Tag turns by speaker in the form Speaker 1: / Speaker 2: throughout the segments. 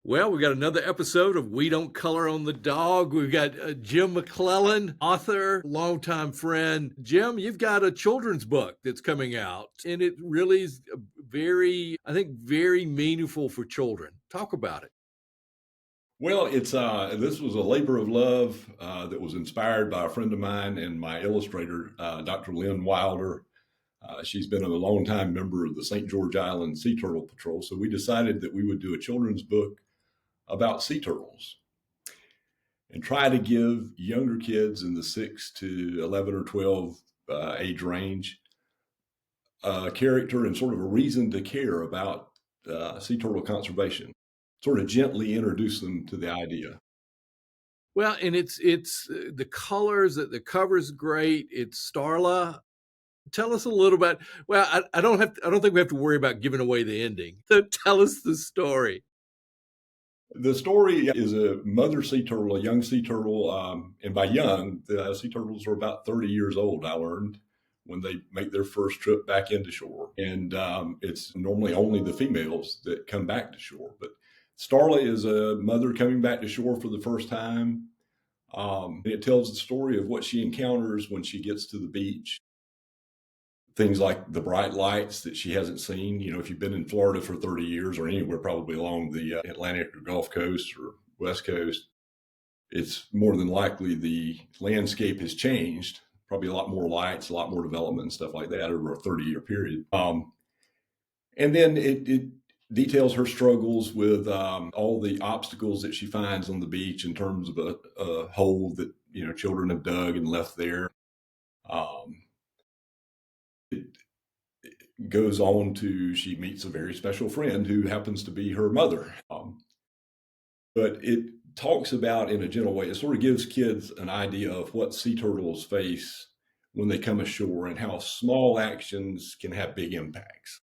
Speaker 1: Well, we got another episode of We Don't Color on the Dog. We've got Jim McClellan, author, longtime friend. Jim, you've got a children's book that's coming out, and it really is very, I think, very meaningful for children. Talk about it.
Speaker 2: Well, it's this was a labor of love that was inspired by a friend of mine and my illustrator, Dr. Lynn Wilder. She's been a longtime member of the St. George Island Sea Turtle Patrol, so we decided that we would do a children's book about sea turtles and try to give younger kids in the 6 to 11 or 12 age range a character and sort of a reason to care about sea turtle conservation. Sort of gently introduce them to the idea.
Speaker 1: Well, and it's the colors, the cover's great. It's Starla. Tell us a little bit. Well, I don't think we have to worry about giving away the ending. So tell us the story.
Speaker 2: The story is a mother sea turtle, a young sea turtle, and by young, the sea turtles are about 30 years old, I learned, when they make their first trip back into shore. And it's normally only the females that come back to shore. But Starla is a mother coming back to shore for the first time. It tells the story of what she encounters when she gets to the beach. Things like the bright lights that she hasn't seen. You know, if you've been in Florida for 30 years or anywhere probably along the Atlantic or Gulf Coast or West Coast, it's more than likely the landscape has changed. Probably a lot more lights, a lot more development and stuff like that over a 30-year period. And then it details her struggles with all the obstacles that she finds on the beach in terms of a hole that, you know, children have dug and left there. It goes on to, she meets a very special friend who happens to be her mother. But it talks about in a gentle way, it sort of gives kids an idea of what sea turtles face when they come ashore and how small actions can have big impacts.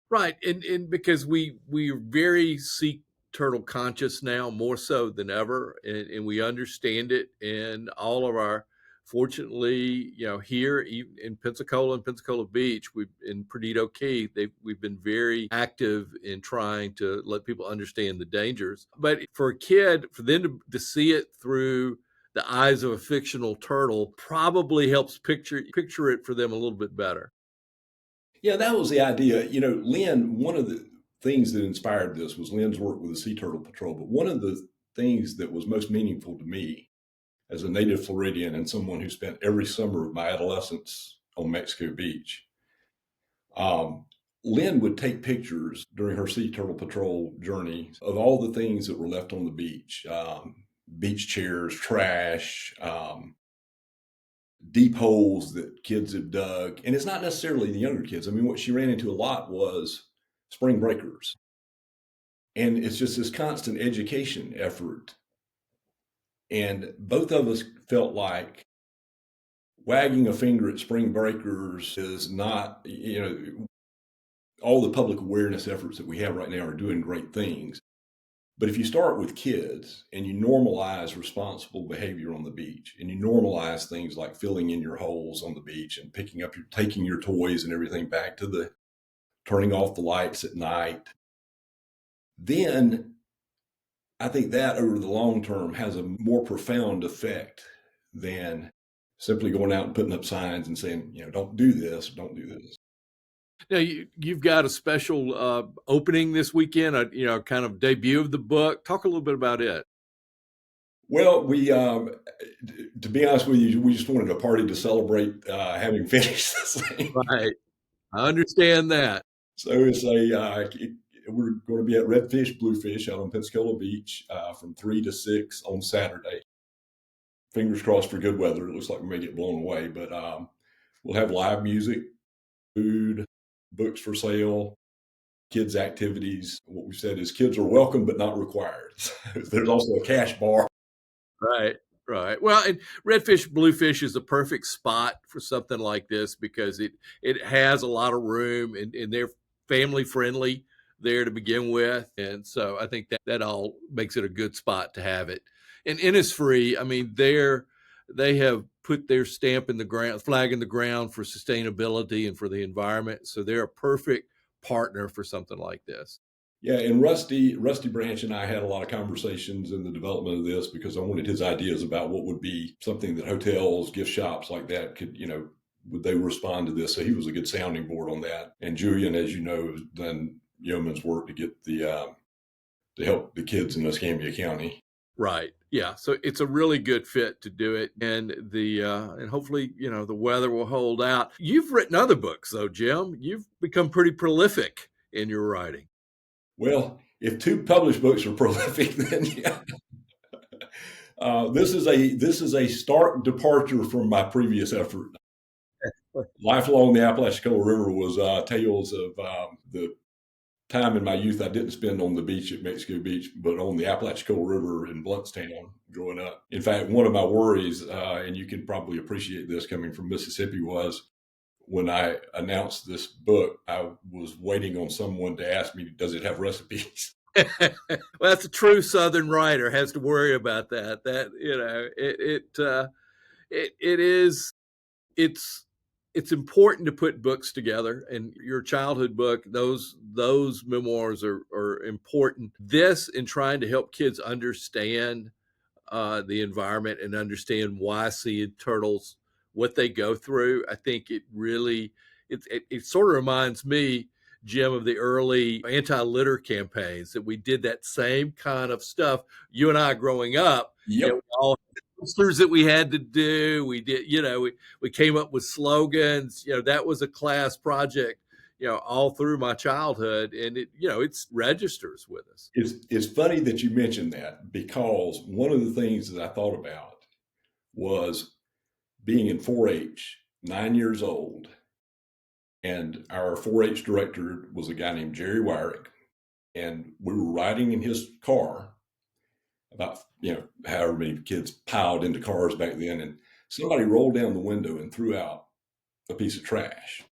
Speaker 1: Right, and because we're very sea turtle conscious now, more so than ever, and we understand it, and all of our, fortunately, you know, here in Pensacola and Pensacola Beach, we've in Perdido Key, we've been very active in trying to let people understand the dangers. But for a kid, for them to see it through the eyes of a fictional turtle probably helps picture it for them a little bit better.
Speaker 2: Yeah, that was the idea. You know, Lynn, one of the things that inspired this was Lynn's work with the Sea Turtle Patrol. But one of the things that was most meaningful to me as a native Floridian and someone who spent every summer of my adolescence on Mexico Beach, um, Lynn would take pictures during her Sea Turtle Patrol journey of all the things that were left on the beach, beach chairs, trash, deep holes that kids have dug. And it's not necessarily the younger kids. I mean, what she ran into a lot was spring breakers. And it's just this constant education effort. And both of us felt like wagging a finger at spring breakers is not, you know, all the public awareness efforts that we have right now are doing great things. But if you start with kids and you normalize responsible behavior on the beach and you normalize things like filling in your holes on the beach and taking your toys and everything back to the turning off the lights at night, then I think that over the long term has a more profound effect than simply going out and putting up signs and saying, you know, don't do this, don't do this.
Speaker 1: Now you've got a special opening this weekend, you know, kind of debut of the book. Talk a little bit about it.
Speaker 2: Well, to be honest with you, we just wanted a party to celebrate having finished this thing.
Speaker 1: Right, I understand that.
Speaker 2: So we're going to be at Redfish Bluefish out on Pensacola Beach from 3 to 6 on Saturday. Fingers crossed for good weather. It looks like we may get blown away, but we'll have live music, food, books for sale, kids' activities. What we said is kids are welcome but not required. There's also a cash bar.
Speaker 1: Right, right. Well, and Redfish Bluefish is the perfect spot for something like this because it has a lot of room and they're family friendly there to begin with, and so I think that all makes it a good spot to have it. And Innisfree, I mean, they have put their stamp in the ground, flag in the ground for sustainability and for the environment, so they're a perfect partner for something like this.
Speaker 2: Yeah, and Rusty Branch and I had a lot of conversations in the development of this because I wanted his ideas about what would be something that hotels, gift shops like that could, would they respond to this? So he was a good sounding board on that. And Julian, as you know, has done yeoman's work to get to help the kids in Escambia County.
Speaker 1: Right. Yeah. So it's a really good fit to do it. And and hopefully, the weather will hold out. You've written other books though, Jim. You've become pretty prolific in your writing.
Speaker 2: Well, if two published books are prolific, then yeah. This is a stark departure from my previous effort. Life along the Apalachicola River was tales of the time in my youth I didn't spend on the beach at Mexico Beach, but on the Apalachicola River in Bluntstown growing up. In fact, one of my worries, and you can probably appreciate this coming from Mississippi, was when I announced this book, I was waiting on someone to ask me, does it have recipes?
Speaker 1: Well, that's a true Southern writer has to worry about that. That it is it's important to put books together, and your childhood book, those memoirs are important. This, in trying to help kids understand the environment and understand why sea turtles, what they go through. I think it really it sort of reminds me, Jim, of the early anti-litter campaigns that we did that same kind of stuff. You and I growing up,
Speaker 2: Yep.
Speaker 1: we all had posters that we had to do. We did, we came up with slogans. That was a class project. All through my childhood, and it's registers with us.
Speaker 2: It's funny that you mentioned that because one of the things that I thought about was being in 4-H, 9 years old, and our 4-H director was a guy named Jerry Wyrick, and we were riding in his car about, however many kids piled into cars back then, and somebody rolled down the window and threw out a piece of trash.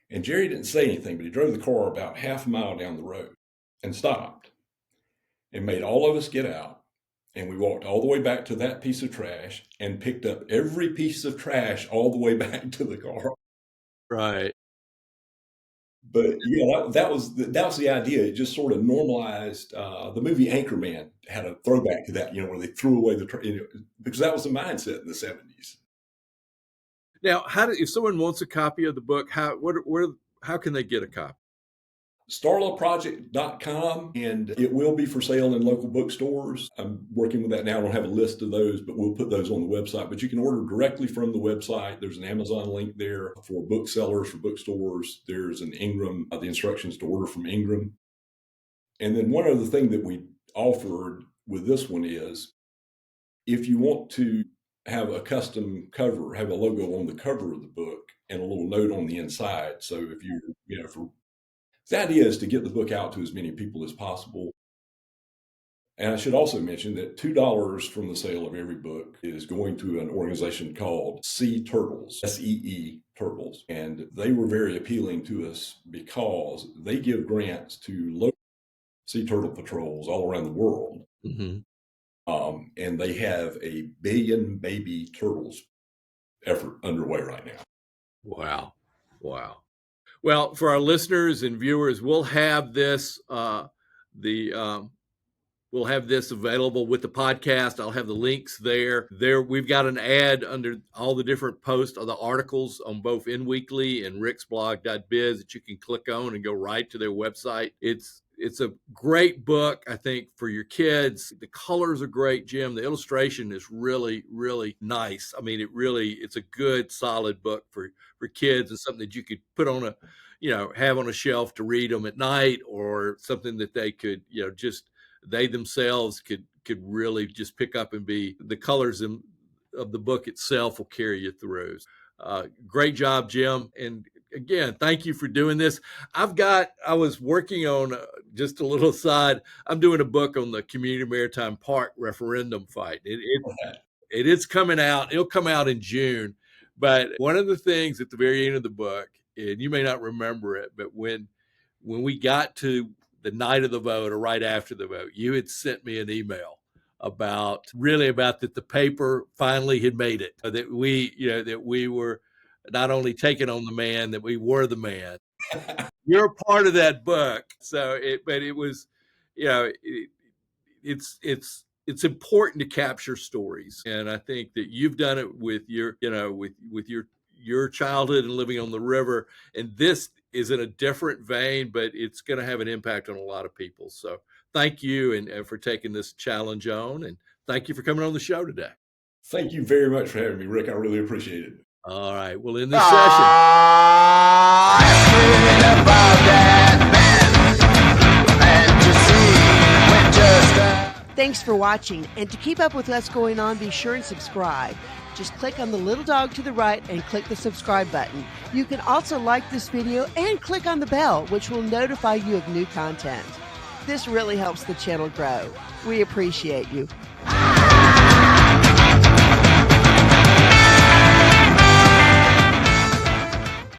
Speaker 2: And Jerry didn't say anything, but he drove the car about half a mile down the road and stopped and made all of us get out. And we walked all the way back to that piece of trash and picked up every piece of trash all the way back to the car.
Speaker 1: Right.
Speaker 2: But yeah, that was the idea. It just sort of normalized. The movie Anchorman had a throwback to that, where they threw away because that was the mindset in the 70s.
Speaker 1: Now, if someone wants a copy of the book, how can they get a copy?
Speaker 2: StarlaProject.com, and it will be for sale in local bookstores. I'm working with that now. I don't have a list of those, but we'll put those on the website. But you can order directly from the website. There's an Amazon link there for booksellers, for bookstores. There's an Ingram, the instructions to order from Ingram. And then one other thing that we offered with this one is if you want to have a custom cover, have a logo on the cover of the book and a little note on the inside. So if the idea is to get the book out to as many people as possible. And I should also mention that $2 from the sale of every book is going to an organization called Sea Turtles, SEE Turtles. And they were very appealing to us because they give grants to local sea turtle patrols all around the world.
Speaker 1: Mm-hmm.
Speaker 2: And they have a billion baby turtles effort underway right now.
Speaker 1: Wow. Well, for our listeners and viewers, we'll have this we'll have this available with the podcast. I'll have the links there. We've got an ad under all the different posts of the articles on both In Weekly and ricksblog.biz that you can click on and go right to their website. It's a great book, I think, for your kids. The colors are great, Jim. The illustration is really, really nice. I mean, it's a good, solid book for kids, and something that you could put on have on a shelf to read them at night, or something that they could, just they themselves could really just pick up and be the colors of the book itself will carry you through. Great job, Jim. And again, thank you for doing this. I was working on just a little side. I'm doing a book on the Community Maritime Park referendum fight. It is coming out. It'll come out in June. But one of the things at the very end of the book, and you may not remember it, but when we got to the night of the vote or right after the vote, you had sent me an email about that the paper finally had made it, that we were not only taking on the man, that we were the man. You're a part of that book. So but it was, you know, it's important to capture stories, and I think that you've done it with your, you know, with your childhood and living on the river, and this is in a different vein, but it's going to have an impact on a lot of people. So thank you, and for taking this challenge on, and thank you for coming on the show today.
Speaker 2: Thank you very much for having me, Rick. I really appreciate it.
Speaker 1: All right, we'll end this session.
Speaker 3: Thanks for watching, and to keep up with what's going on, be sure and subscribe. Just click on the little dog to the right and click the subscribe button. You can also like this video and click on the bell, which will notify you of new content. This really helps the channel grow. We appreciate you.